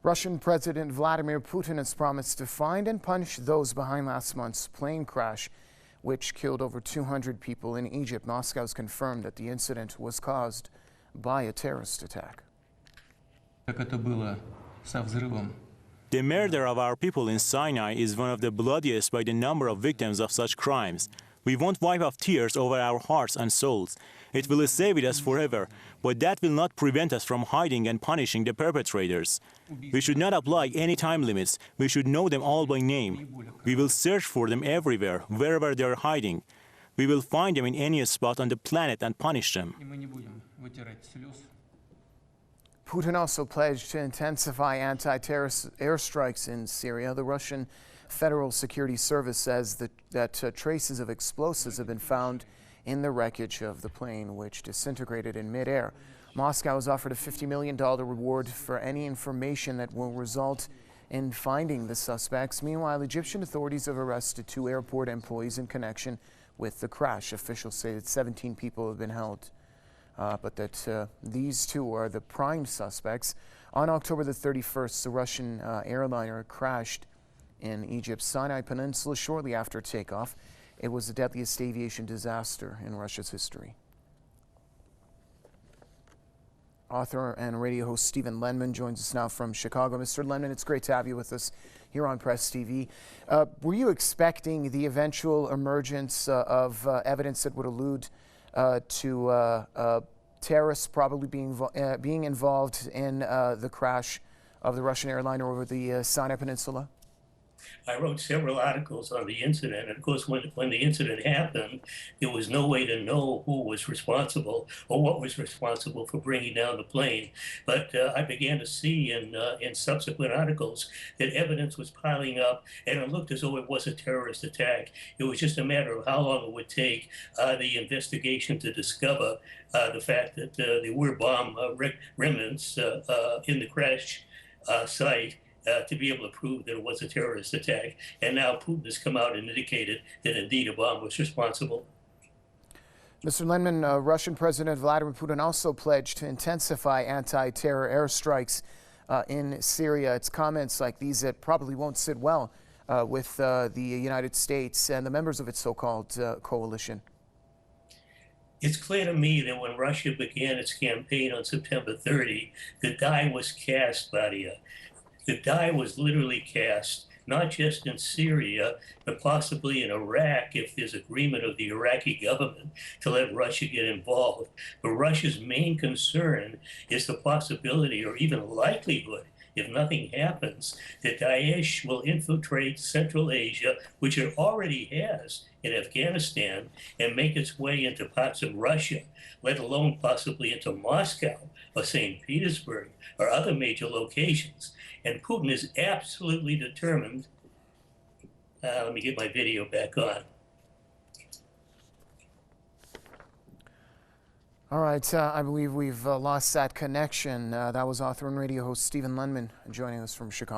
Russian President Vladimir Putin has promised to find and punish those behind last month's plane crash, which killed over 200 people in Egypt. Moscow's confirmed that the incident was caused by a terrorist attack. The murder of our people in Sinai is one of the bloodiest by the number of victims of such crimes. We won't wipe off tears over our hearts and souls. It will stay with us forever, but that will not prevent us from hiding and punishing the perpetrators. We should not apply any time limits. We should know them all by name. We will search for them everywhere, wherever they are hiding. We will find them in any spot on the planet and punish them. Putin also pledged to intensify anti-terrorist airstrikes in Syria. The Russian Federal Security Service says that traces of explosives have been found in the wreckage of the plane, which disintegrated in midair. Moscow has offered a $50 million reward for any information that will result in finding the suspects. Meanwhile, Egyptian authorities have arrested 2 airport employees in connection with the crash. Officials say that 17 people have been held, but that these 2 are the prime suspects. On October the 31st, the Russian airliner crashed in Egypt's Sinai Peninsula shortly after takeoff. It was the deadliest aviation disaster in Russia's history. Author and radio host Stephen Lenman joins us now from Chicago. Mr. Lenman, it's great to have you with us here on Press TV. Were you expecting the eventual emergence of evidence that would allude to terrorists probably being involved in the crash of the Russian airliner over the Sinai Peninsula? I wrote several articles on the incident, and of course, when the incident happened, there was no way to know who was responsible or what was responsible for bringing down the plane. But I began to see in subsequent articles that evidence was piling up, and it looked as though it was a terrorist attack. It was just a matter of how long it would take the investigation to discover the fact that there were bomb remnants in the crash site. To be able to prove that it was a terrorist attack. And now Putin has come out and indicated that indeed a bomb was responsible. Mr. Lenman, Russian President Vladimir Putin also pledged to intensify anti-terror airstrikes in Syria. It's comments like these that probably won't sit well with the United States and the members of its so-called coalition. It's clear to me that when Russia began its campaign on September 30, the die was cast, Vadia. The die was literally cast, not just in Syria, but possibly in Iraq if there's agreement of the Iraqi government to let Russia get involved. But Russia's main concern is the possibility or even likelihood, if nothing happens, that DAESH will infiltrate Central Asia, which it already has in Afghanistan, and make its way into parts of Russia, let alone possibly into Moscow or St. Petersburg or other major locations. And Putin is absolutely determined. Let me get my video back on. All right, I believe we've lost that connection. That was author and radio host Stephen Lenman joining us from Chicago.